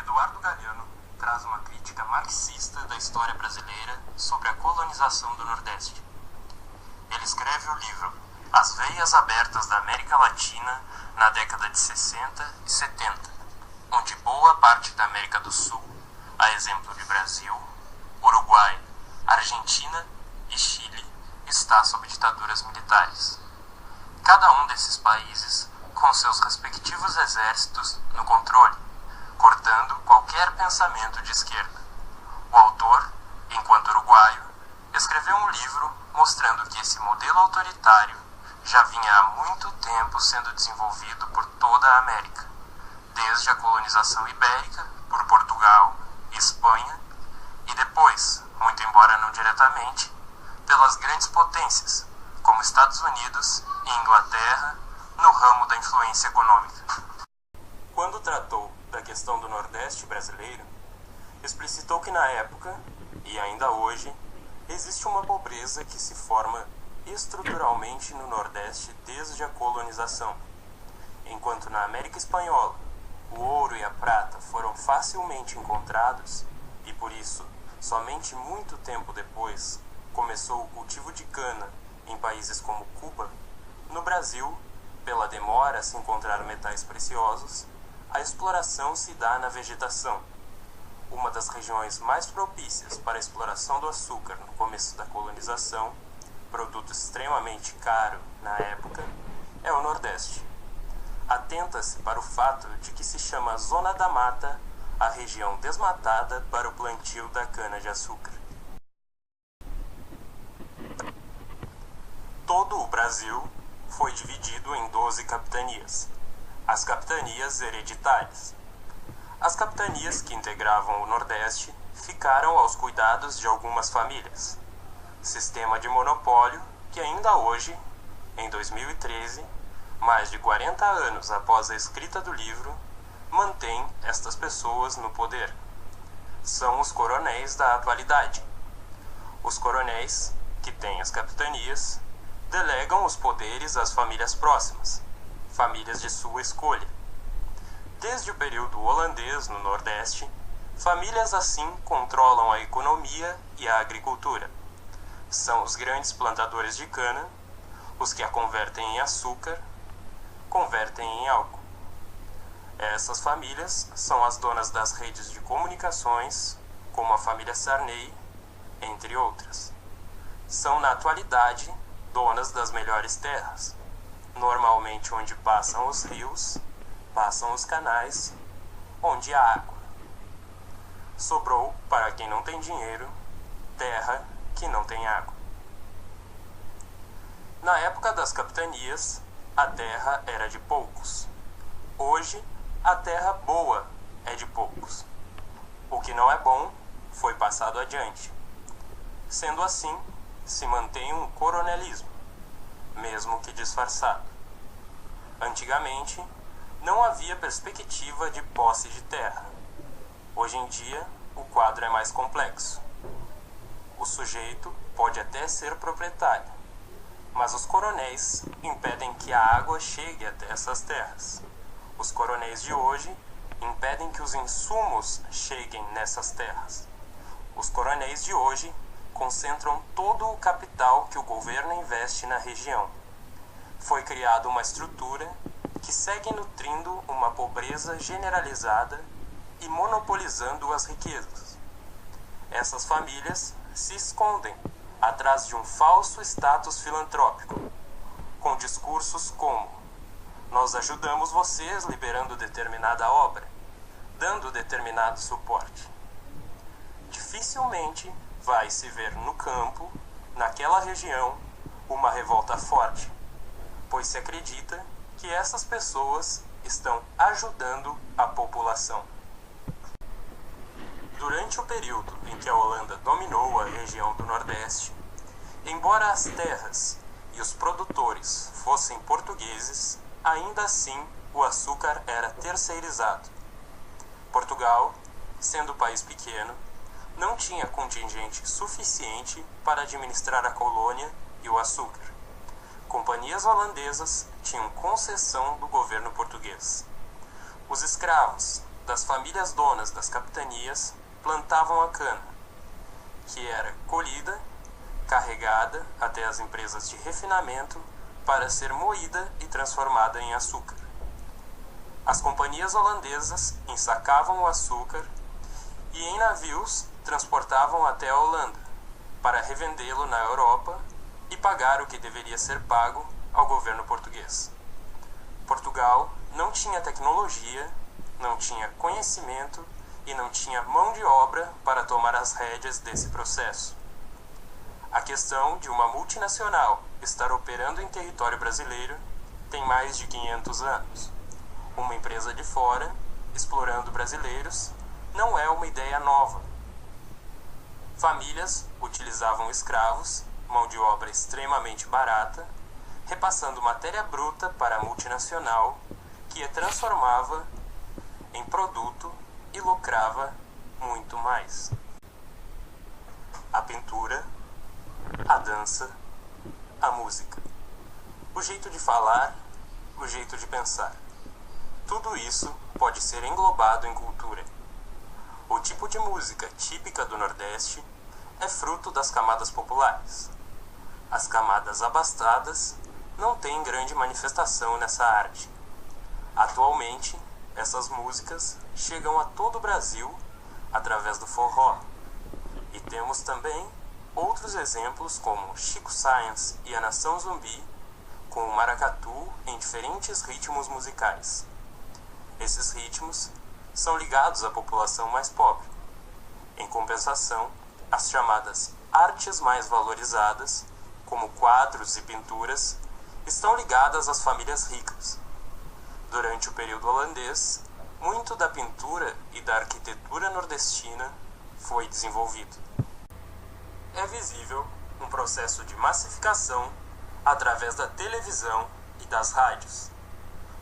Eduardo Galeano traz uma crítica marxista da história brasileira sobre a colonização do Nordeste. Ele escreve o livro As Veias Abertas da América Latina na década de 60 e 70, onde boa parte da América do Sul, a exemplo de Brasil, Uruguai, Argentina e Chile, está sob ditaduras militares. Cada um desses países com seus respectivos exércitos no controle, cortando qualquer pensamento de esquerda. O autor, enquanto uruguaio, escreveu um livro mostrando que esse modelo autoritário já vinha há muito tempo sendo desenvolvido por toda a América, desde a colonização ibérica por Portugal e Espanha, e depois, muito embora não diretamente, pelas grandes potências, como Estados Unidos e Inglaterra, no ramo da influência econômica. Quando tratou da questão do Nordeste brasileiro, explicitou que na época, e ainda hoje, existe uma pobreza que se forma estruturalmente no Nordeste desde a colonização. Enquanto na América Espanhola, o ouro e a prata foram facilmente encontrados, e por isso, somente muito tempo depois, começou o cultivo de cana em países como Cuba, no Brasil, pela demora a se encontrar metais preciosos, a exploração se dá na vegetação. Uma das regiões mais propícias para a exploração do açúcar no começo da colonização, produto extremamente caro na época, é o Nordeste. Atenta-se para o fato de que se chama Zona da Mata a região desmatada para o plantio da cana-de-açúcar. Todo o Brasil foi dividido em 12 capitanias, as capitanias hereditárias. As capitanias que integravam o Nordeste ficaram aos cuidados de algumas famílias. Sistema de monopólio que ainda hoje, em 2013, mais de 40 anos após a escrita do livro, mantém estas pessoas no poder. São os coronéis da atualidade. Os coronéis, que têm as capitanias, delegam os poderes às famílias próximas, famílias de sua escolha. Desde o período holandês no Nordeste, famílias assim controlam a economia e a agricultura. São os grandes plantadores de cana, os que a convertem em açúcar, convertem em álcool. Essas famílias são as donas das redes de comunicações, como a família Sarney, entre outras. São, na atualidade, donas das melhores terras, normalmente onde passam os rios, passam os canais, onde há água. Sobrou, para quem não tem dinheiro, terra que não tem água. Na época das capitanias, a terra era de poucos. Hoje, a terra boa é de poucos. O que não é bom foi passado adiante. Sendo assim, se mantém um coronelismo, mesmo que disfarçado. Antigamente, não havia perspectiva de posse de terra. Hoje em dia, o quadro é mais complexo. O sujeito pode até ser proprietário, mas os coronéis impedem que a água chegue até essas terras. Os coronéis de hoje impedem que os insumos cheguem nessas terras. Os coronéis de hoje concentram todo o capital que o governo investe na região. Foi criada uma estrutura que segue nutrindo uma pobreza generalizada e monopolizando as riquezas. Essas famílias se escondem atrás de um falso status filantrópico, com discursos como: nós ajudamos vocês liberando determinada obra, dando determinado suporte. Dificilmente vai se ver no campo, naquela região, uma revolta forte, pois se acredita que essas pessoas estão ajudando a população. Durante o período em que a Holanda dominou a região do Nordeste, embora as terras e os produtores fossem portugueses, ainda assim o açúcar era terceirizado. Portugal, sendo um país pequeno, não tinha contingente suficiente para administrar a colônia e o açúcar. Companhias holandesas tinham concessão do governo português. Os escravos, das famílias donas das capitanias plantavam a cana, que era colhida, carregada até as empresas de refinamento para ser moída e transformada em açúcar. As companhias holandesas ensacavam o açúcar e em navios transportavam até a Holanda para revendê-lo na Europa e pagar o que deveria ser pago ao governo português. Portugal não tinha tecnologia, não tinha conhecimento e não tinha mão de obra para tomar as rédeas desse processo. A questão de uma multinacional estar operando em território brasileiro tem mais de 500 anos. Uma empresa de fora, explorando brasileiros, não é uma ideia nova. Famílias utilizavam escravos, mão de obra extremamente barata, repassando matéria bruta para a multinacional, que a transformava em produto e lucrava muito mais. A pintura, a dança, a música, o jeito de falar, o jeito de pensar. Tudo isso pode ser englobado em cultura. O tipo de música típica do Nordeste é fruto das camadas populares. As camadas abastadas não têm grande manifestação nessa arte. Atualmente, essas músicas chegam a todo o Brasil através do forró. E temos também outros exemplos como Chico Science e a Nação Zumbi, com o maracatu em diferentes ritmos musicais. Esses ritmos são ligados à população mais pobre. Em compensação, as chamadas artes mais valorizadas, como quadros e pinturas, estão ligadas às famílias ricas. Durante o período holandês, muito da pintura e da arquitetura nordestina foi desenvolvido. É visível um processo de massificação através da televisão e das rádios.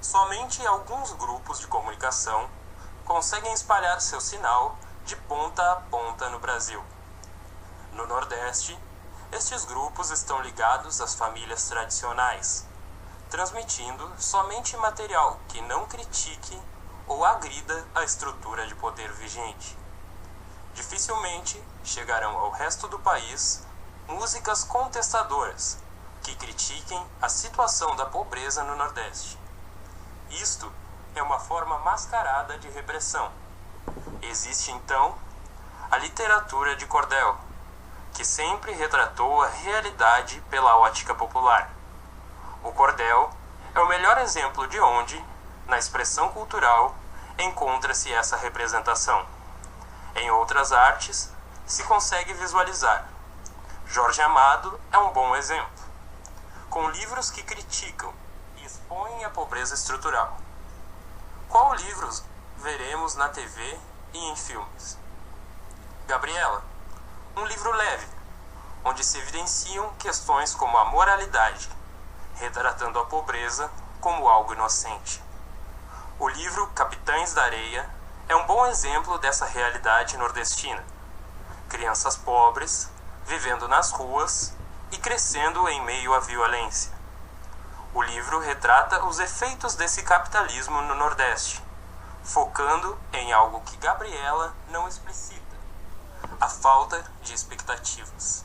Somente alguns grupos de comunicação conseguem espalhar seu sinal de ponta a ponta no Brasil. No Nordeste, estes grupos estão ligados às famílias tradicionais, transmitindo somente material que não critique ou agrida a estrutura de poder vigente. Dificilmente chegarão ao resto do país músicas contestadoras que critiquem a situação da pobreza no Nordeste. Isto é uma forma mascarada de repressão. Existe, então, a literatura de cordel, que sempre retratou a realidade pela ótica popular. O cordel é o melhor exemplo de onde, na expressão cultural, encontra-se essa representação. Em outras artes, se consegue visualizar. Jorge Amado é um bom exemplo, com livros que criticam e expõem a pobreza estrutural. Qual livros veremos na TV e em filmes? Gabriela, um livro leve, onde se evidenciam questões como a moralidade, retratando a pobreza como algo inocente. O livro Capitães da Areia é um bom exemplo dessa realidade nordestina. Crianças pobres, vivendo nas ruas e crescendo em meio à violência. O livro retrata os efeitos desse capitalismo no Nordeste, focando em algo que Gabriela não explicita: a falta de expectativas.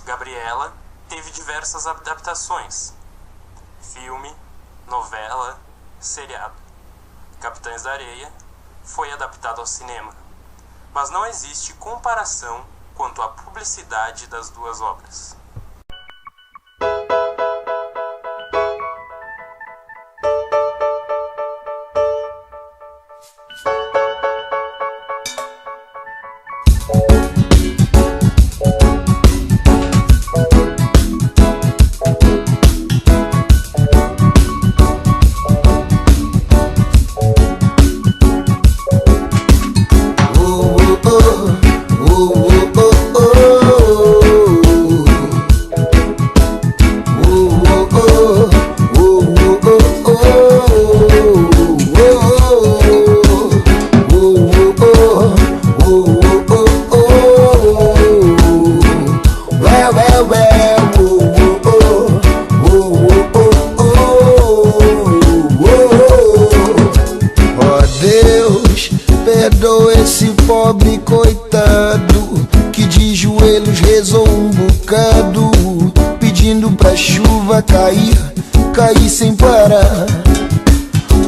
Gabriela teve diversas adaptações: filme, novela, seriado. Capitães da Areia foi adaptado ao cinema, mas não existe comparação quanto à publicidade das duas obras. tirou esse pobre coitado, que de joelhos rezou um bocado, pedindo pra chuva cair, cair sem parar.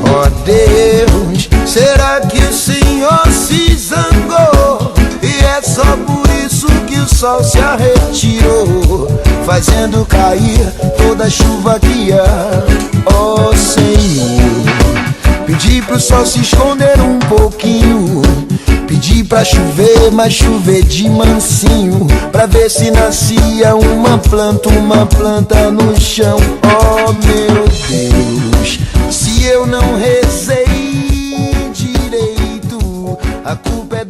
Ó Deus, será que o Senhor se zangou? E é só por isso que o sol se retirou, fazendo cair toda a chuva que há. Ó Senhor, pedi pro sol se esconder um pouquinho, pedi pra chover, mas chover de mansinho, pra ver se nascia uma planta no chão. Oh meu Deus, se eu não rezei direito, a culpa é